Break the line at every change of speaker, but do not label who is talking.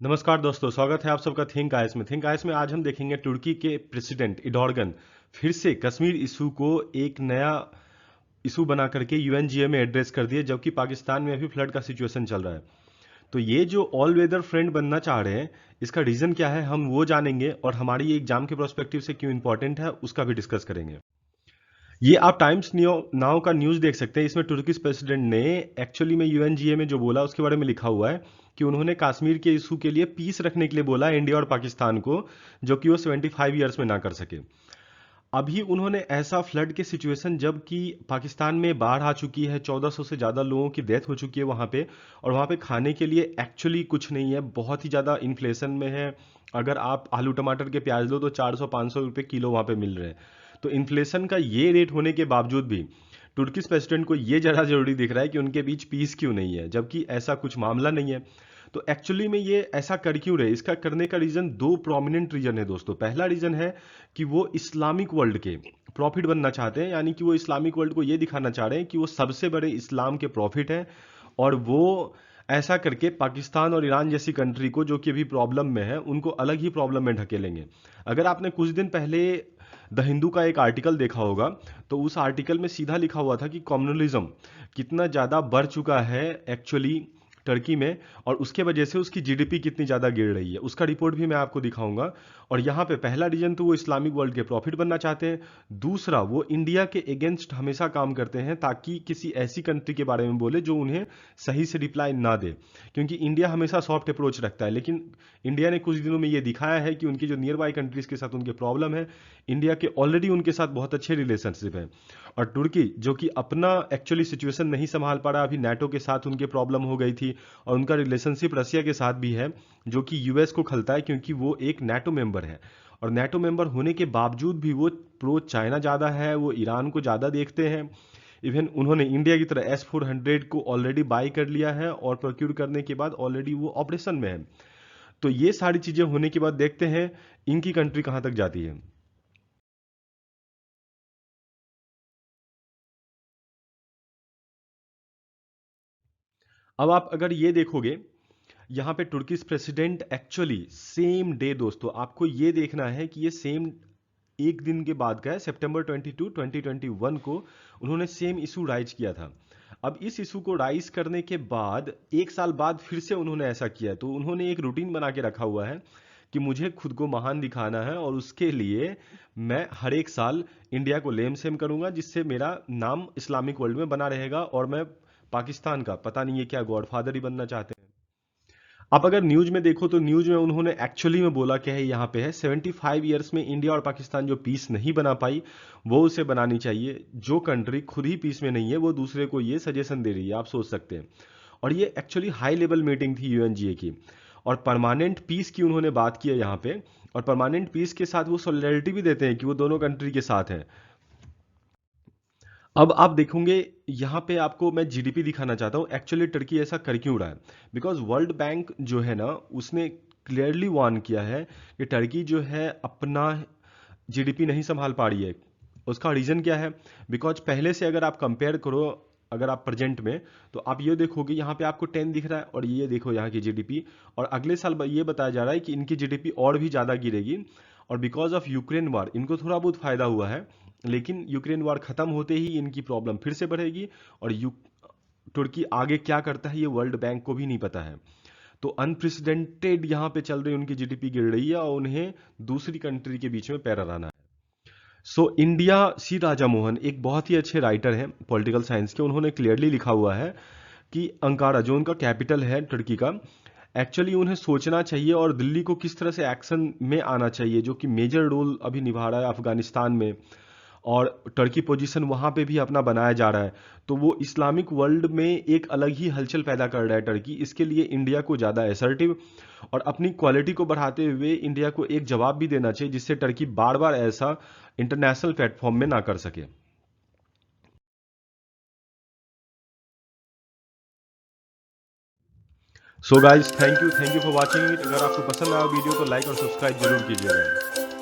नमस्कार दोस्तों, स्वागत है आप सबका थिंक आइस में। थिंक आइस में आज हम देखेंगे तुर्की के प्रेसिडेंट इर्दोगन फिर से कश्मीर इशू को एक नया इशू बना करके यूएनजीए में एड्रेस कर दिए, जबकि पाकिस्तान में अभी फ्लड का सिचुएशन चल रहा है। तो ये जो ऑल वेदर फ्रेंड बनना चाह रहे हैं, इसका रीजन क्या है हम वो जानेंगे, और हमारी ये एग्जाम के प्रोस्पेक्टिव से क्यों इंपॉर्टेंट है उसका भी डिस्कस करेंगे। ये आप टाइम्स नाउ का न्यूज़ देख सकते हैं। इसमें तुर्किश प्रेसिडेंट ने एक्चुअली में यूएनजीए में जो बोला उसके बारे में लिखा हुआ है कि उन्होंने कश्मीर के इशू के लिए पीस रखने के लिए बोला इंडिया और पाकिस्तान को, जो कि वो 75 ईयर्स में ना कर सके। अभी उन्होंने ऐसा फ्लड के सिचुएशन, जबकि पाकिस्तान में बाढ़ आ चुकी है, 1400 से ज़्यादा लोगों की डेथ हो चुकी है वहाँ पे, और वहाँ पे खाने के लिए एक्चुअली कुछ नहीं है, बहुत ही ज़्यादा इन्फ्लेशन में है। अगर आप आलू टमाटर के प्याज लो तो 400-500 रुपये किलो वहाँ पे मिल रहे हैं। तो इन्फ्लेशन का ये रेट होने के बावजूद भी तुर्किश प्रेसिडेंट को ये ज़रा जरूरी दिख रहा है कि उनके बीच पीस क्यों नहीं है, जबकि ऐसा कुछ मामला नहीं है। तो एक्चुअली में ये ऐसा कर क्यों रहे, इसका करने का रीज़न दो प्रोमिनेंट रीज़न है दोस्तों। पहला रीज़न है कि वो इस्लामिक वर्ल्ड के प्रॉफिट बनना चाहते हैं, यानी कि वो इस्लामिक वर्ल्ड को ये दिखाना चाह रहे हैं कि वो सबसे बड़े इस्लाम के प्रॉफिट हैं, और वो ऐसा करके पाकिस्तान और ईरान जैसी कंट्री को, जो कि अभी प्रॉब्लम में है, उनको अलग ही प्रॉब्लम में ढकेलेंगे। अगर आपने कुछ दिन पहले द हिंदू का एक आर्टिकल देखा होगा, तो उस आर्टिकल में सीधा लिखा हुआ था कि कम्युनलिज्म कितना ज़्यादा बढ़ चुका है एक्चुअली टर्की में, और उसके वजह से उसकी जीडीपी कितनी ज़्यादा गिर रही है। उसका रिपोर्ट भी मैं आपको दिखाऊंगा। और यहाँ पे पहला रीजन तो वो इस्लामिक वर्ल्ड के प्रॉफिट बनना चाहते हैं। दूसरा, वो इंडिया के अगेंस्ट हमेशा काम करते हैं ताकि किसी ऐसी कंट्री के बारे में बोले जो उन्हें सही से रिप्लाई ना दे, क्योंकि इंडिया हमेशा सॉफ्ट अप्रोच रखता है। लेकिन इंडिया ने कुछ दिनों में ये दिखाया है कि उनकी जो नियर बाई कंट्रीज के साथ उनके प्रॉब्लम है, इंडिया के ऑलरेडी उनके साथ बहुत अच्छे रिलेशनशिप है। और तुर्की जो कि अपना एक्चुअली सिचुएशन नहीं संभाल पा रहा, अभी नाटो के साथ उनके प्रॉब्लम हो गई थी, और उनका रिलेशनशिप रसिया के साथ भी है, जो कि यूएस को खलता है, क्योंकि वो एक नाटो मेंबर है। और नाटो मेंबर होने के बावजूद भी वो प्रो चाइना ज़्यादा है, वो ईरान को ज़्यादा देखते हैं। इवन उन्होंने इंडिया की तरह S-400 को ऑलरेडी बाई कर लिया है, और प्रोक्यूर करने के बाद ऑलरेडी वो ऑपरेशन में है। तो ये सारी चीज़ें होने के बाद देखते हैं इनकी कंट्री कहाँ तक जाती है। अब आप अगर ये देखोगे, यहाँ पे Turkish president actually same day, दोस्तों आपको ये देखना है कि ये सेम एक दिन के बाद का है, सितंबर 22, 2021 को उन्होंने सेम इशू राइज किया था। अब इस इशू को राइज करने के बाद एक साल बाद फिर से उन्होंने ऐसा किया, तो उन्होंने एक रूटीन बना के रखा हुआ है कि मुझे खुद को महान दिखाना है, और उसके लिए मैं हर एक साल इंडिया को लेम सेम करूंगा, जिससे मेरा नाम इस्लामिक वर्ल्ड में बना रहेगा, और मैं पाकिस्तान का पता नहीं है क्या गॉडफादर ही बनना चाहते हैं। आप अगर न्यूज में देखो तो न्यूज में उन्होंने एक्चुअली में बोला क्या है, यहाँ पे है 75 ईयर्स में इंडिया और पाकिस्तान जो पीस नहीं बना पाई, वो उसे बनानी चाहिए। जो कंट्री खुद ही पीस में नहीं है, वो दूसरे को ये सजेशन दे रही है, आप सोच सकते हैं। और ये एक्चुअली हाई लेवल मीटिंग थी यूएनजीए की, और परमानेंट पीस की उन्होंने बात की है यहाँ पे। और परमानेंट पीस के साथ वो सॉलिडरिटी भी देते हैं कि वो दोनों कंट्री के साथ हैं। अब आप देखोगे, यहाँ पे आपको मैं जीडीपी दिखाना चाहता हूँ एक्चुअली टर्की ऐसा कर क्यों रहा है। बिकॉज वर्ल्ड बैंक जो है ना, उसने क्लियरली वार्न किया है कि टर्की जो है अपना जीडीपी नहीं संभाल पा रही है। उसका रीज़न क्या है? बिकॉज पहले से अगर आप कंपेयर करो, अगर आप प्रेजेंट में, तो आप ये देखोगे यहाँ पे आपको 10 दिख रहा है, और ये देखो यहाँ की जीडीपी। और अगले साल ये बताया जा रहा है कि इनकी जीडीपी और भी ज़्यादा गिरेगी। और बिकॉज ऑफ यूक्रेन वार इनको थोड़ा बहुत फायदा हुआ है, लेकिन यूक्रेन वार खत्म होते ही इनकी प्रॉब्लम फिर से बढ़ेगी। और तुर्की आगे क्या करता है ये वर्ल्ड बैंक को भी नहीं पता है। तो अनप्रेसिडेंटेड यहाँ पे चल रही, उनकी जीडीपी गिर रही है, और उन्हें दूसरी कंट्री के बीच में पैरा रहना है। सो इंडिया, सी राजा मोहन एक बहुत ही अच्छे राइटर हैं पॉलिटिकल साइंस के, उन्होंने क्लियरली लिखा हुआ है कि अंकारा जो उनका कैपिटल है टर्की का, एक्चुअली उन्हें सोचना चाहिए और दिल्ली को किस तरह से एक्शन में आना चाहिए, जो कि मेजर रोल अभी निभा रहा है अफगानिस्तान में। और टर्की पोजीशन वहाँ पे भी अपना बनाया जा रहा है। तो वो इस्लामिक वर्ल्ड में एक अलग ही हलचल पैदा कर रहा है टर्की। इसके लिए इंडिया को ज़्यादा असर्टिव और अपनी क्वालिटी को बढ़ाते हुए इंडिया को एक जवाब भी देना चाहिए, जिससे टर्की बार बार ऐसा इंटरनेशनल प्लेटफॉर्म में ना कर सके। So guys, thank you for watching it. अगर आपको पसंद आया वीडियो तो लाइक और सब्सक्राइब जरूर कीजिएगा।